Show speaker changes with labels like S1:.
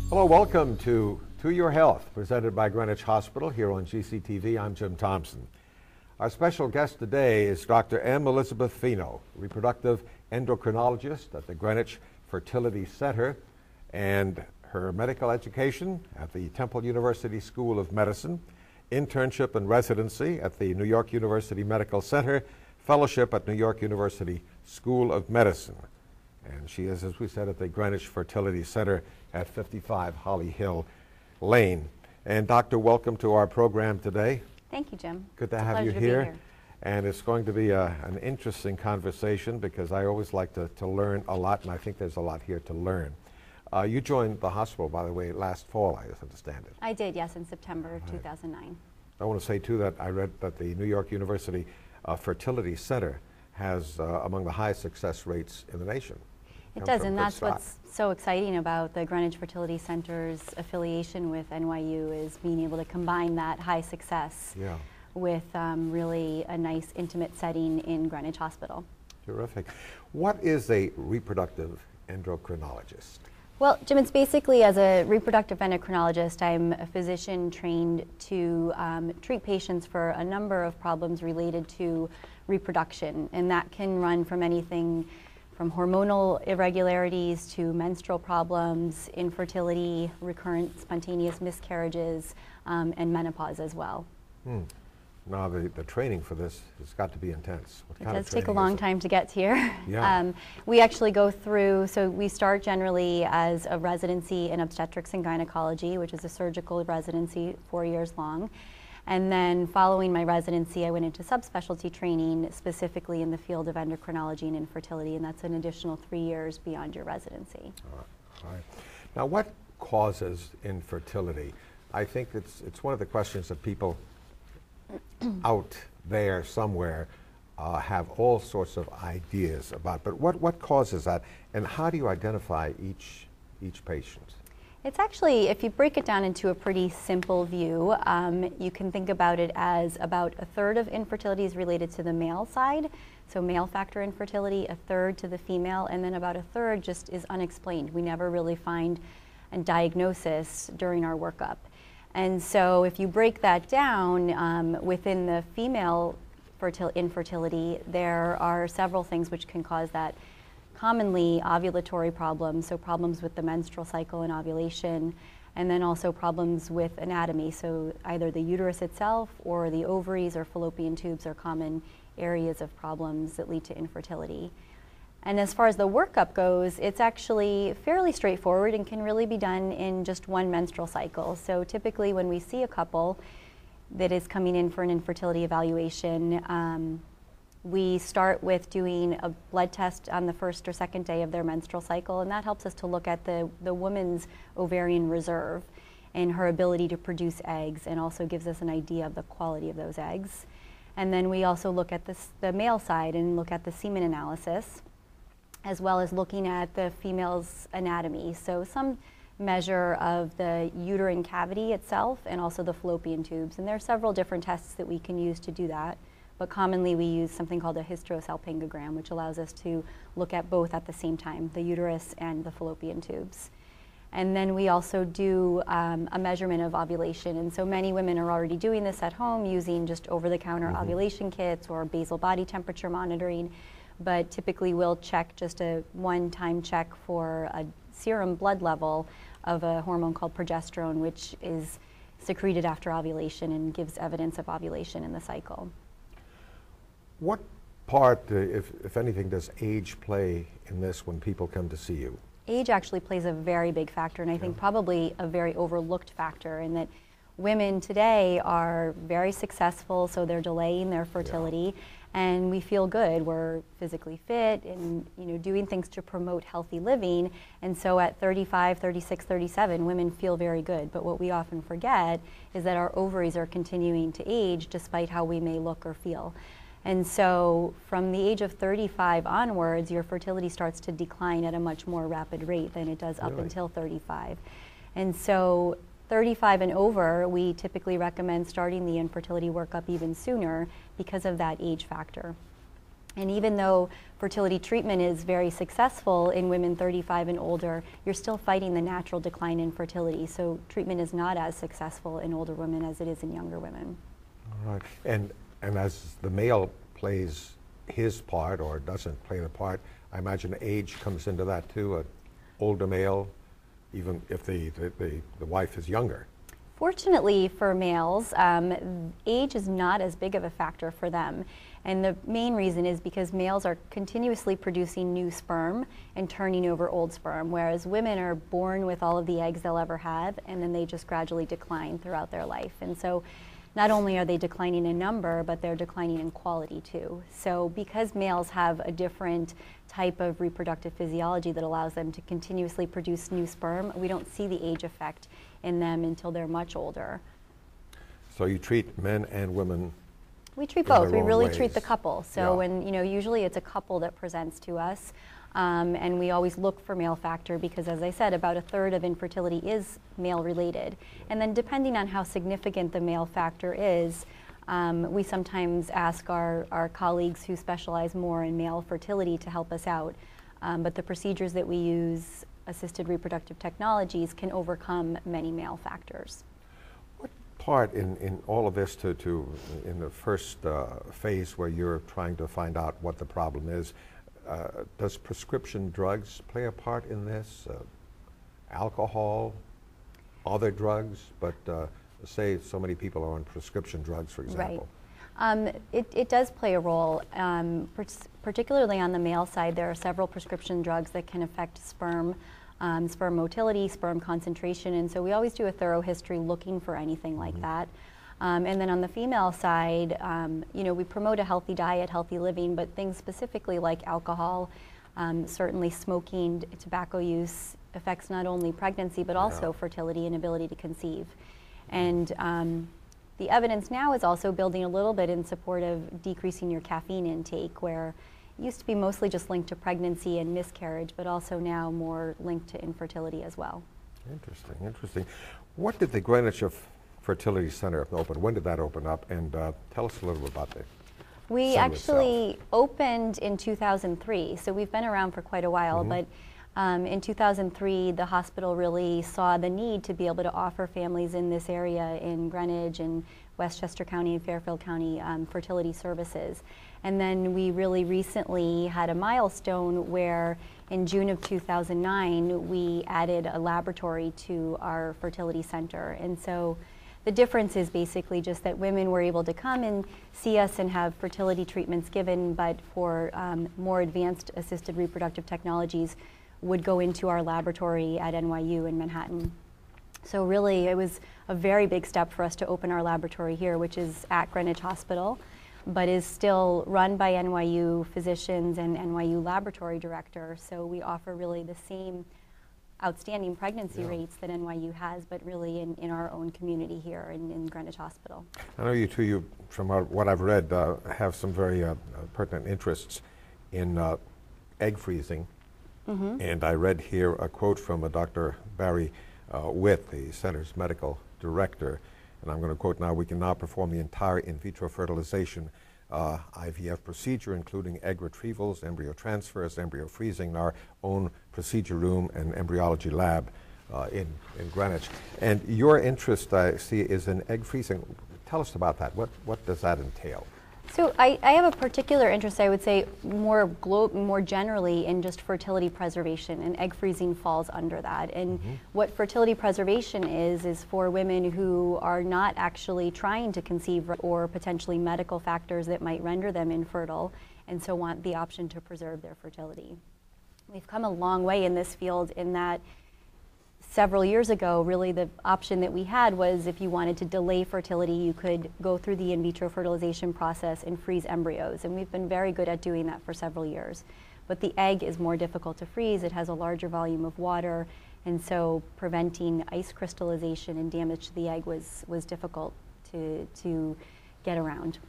S1: Hello, welcome to Your Health, presented by Greenwich Hospital here on GCTV. I'm Jim Thompson. Our special guest today is Dr. M. Elizabeth Fino, reproductive endocrinologist at the Greenwich Fertility Center, and her medical education at the Temple University School of Medicine, internship and residency at the New York University Medical Center, fellowship at New York University School of Medicine. And she is, as we said, at the Greenwich Fertility Center at 55 Holly Hill Lane. And Doctor, welcome to our program today.
S2: Thank you, Jim.
S1: Good to have you here. And it's going to be an interesting conversation because I always like to learn a lot, and I think there's a lot here to learn. You joined the hospital, by the way, last fall, I understand it.
S2: I did, yes, in September of 2009.
S1: I want to say, too, that I read that the New York University Fertility Center has among the highest success rates in the nation.
S2: It does, and that's what's so exciting about the Greenwich Fertility Center's affiliation with NYU is being able to combine that high success with really a nice intimate setting in Greenwich Hospital.
S1: Terrific. What is a reproductive endocrinologist?
S2: Well, Jim, it's basically, as a reproductive endocrinologist, I'm a physician trained to treat patients for a number of problems related to reproduction, and that can run from anything from hormonal irregularities to menstrual problems, infertility, recurrent spontaneous miscarriages, and menopause as well.
S1: Now, the training for this has got to be intense.
S2: It does take a long time to get here.
S1: Yeah.
S2: We actually go through, so we start generally as a residency in obstetrics and gynecology, which is a surgical residency, 4 years long. And then following my residency, I went into subspecialty training, specifically in the field of endocrinology and infertility, and that's an additional 3 years beyond your residency.
S1: All right. Now, what causes infertility? I think it's one of the questions that people out there somewhere have all sorts of ideas about, but what causes that, and how do you identify each patient?
S2: It's actually, if you break it down into a pretty simple view, you can think about it as about a third of infertility is related to the male side, so male factor infertility, a third to the female, and then about a third just is unexplained. We never really find a diagnosis during our workup. And so if you break that down, within the female infertility, there are several things which can cause that. Commonly ovulatory problems, so problems with the menstrual cycle and ovulation, and then also problems with anatomy, so either the uterus itself or the ovaries or fallopian tubes are common areas of problems that lead to infertility. And as far as the workup goes, it's actually fairly straightforward and can really be done in just one menstrual cycle. So typically when we see a couple that is coming in for an infertility evaluation, we start with doing a blood test on the first or second day of their menstrual cycle, and that helps us to look at the woman's ovarian reserve and her ability to produce eggs, and also gives us an idea of the quality of those eggs. And then we also look at the male side and look at the semen analysis, as well as looking at the female's anatomy. So some measure of the uterine cavity itself and also the fallopian tubes. And there are several different tests that we can use to do that. But commonly we use something called a hysterosalpingogram, which allows us to look at both at the same time, the uterus and the fallopian tubes. And then we also do a measurement of ovulation. And so many women are already doing this at home using just over-the-counter ovulation kits or basal body temperature monitoring. But typically we'll check just a one-time check for a serum blood level of a hormone called progesterone, which is secreted after ovulation and gives evidence of ovulation in the cycle.
S1: What part, if anything, does age play in this when people come to see you?
S2: Age actually plays a very big factor, and I think probably a very overlooked factor, in that women today are very successful, so they're delaying their fertility, and we feel good. We're physically fit and doing things to promote healthy living, and so at 35, 36, 37, women feel very good. But what we often forget is that our ovaries are continuing to age despite how we may look or feel. And so from the age of 35 onwards, your fertility starts to decline at a much more rapid rate than it does up until 35. And so 35 and over, we typically recommend starting the infertility workup even sooner because of that age factor. And even though fertility treatment is very successful in women 35 and older, you're still fighting the natural decline in fertility. So treatment is not as successful in older women as it is in younger women.
S1: All right. And as the male plays his part or doesn't play the part, I imagine age comes into that too. An older male, even if the wife is younger.
S2: Fortunately for males, age is not as big of a factor for them. And the main reason is because males are continuously producing new sperm and turning over old sperm, whereas women are born with all of the eggs they'll ever have, and then they just gradually decline throughout their life. And so not only are they declining in number, but they're declining in quality too. So because males have a different type of reproductive physiology that allows them to continuously produce new sperm, we don't see the age effect in them until they're much older.
S1: So you treat men and women?
S2: We treat both. We really
S1: ways.
S2: Treat the couple. So when, usually it's a couple that presents to us, and we always look for male factor because, as I said, about a third of infertility is male related. And then depending on how significant the male factor is, we sometimes ask our colleagues who specialize more in male fertility to help us out. But the procedures that we use, assisted reproductive technologies, can overcome many male factors.
S1: What part in all of this in the first phase where you're trying to find out what the problem is, does prescription drugs play a part in this? Alcohol, other drugs, but say so many people are on prescription drugs, for example.
S2: Right. It does play a role. Particularly on the male side, there are several prescription drugs that can affect sperm motility, sperm concentration, and so we always do a thorough history looking for anything like that. And then on the female side, we promote a healthy diet, healthy living, but things specifically like alcohol, certainly smoking, tobacco use affects not only pregnancy but also fertility and ability to conceive. And the evidence now is also building a little bit in support of decreasing your caffeine intake, where it used to be mostly just linked to pregnancy and miscarriage, but also now more linked to infertility as well.
S1: Interesting, interesting. What did the Greenwich Fertility Center open? When did that open up? And tell us a little bit about it.
S2: We actually opened in 2003, so we've been around for quite a while, but in 2003 the hospital really saw the need to be able to offer families in this area in Greenwich and Westchester County and Fairfield County fertility services. And then we really recently had a milestone where in June of 2009 we added a laboratory to our fertility center. And so the difference is basically just that women were able to come and see us and have fertility treatments given, but for more advanced assisted reproductive technologies would go into our laboratory at NYU in Manhattan. So really it was a very big step for us to open our laboratory here, which is at Greenwich Hospital, but is still run by NYU physicians and NYU laboratory director. So we offer really the same outstanding pregnancy rates that NYU has, but really in our own community here in Greenwich Hospital.
S1: I know you two, from what I've read, have some very pertinent interests in egg freezing. And I read here a quote from Dr. Barry Witt, the center's medical director, and I'm going to quote now: "We can now perform the entire in vitro fertilization IVF procedure, including egg retrievals, embryo transfers, embryo freezing in our own procedure room and embryology lab in Greenwich." And your interest, I see, is in egg freezing. Tell us about that. What does that entail?
S2: So I have a particular interest, I would say, more generally in just fertility preservation, and egg freezing falls under that. And what fertility preservation is for women who are not actually trying to conceive, or potentially medical factors that might render them infertile, and so want the option to preserve their fertility. We've come a long way in this field in that several years ago, really the option that we had was if you wanted to delay fertility, you could go through the in vitro fertilization process and freeze embryos. And we've been very good at doing that for several years. But the egg is more difficult to freeze. It has a larger volume of water. And so preventing ice crystallization and damage to the egg was difficult to get around.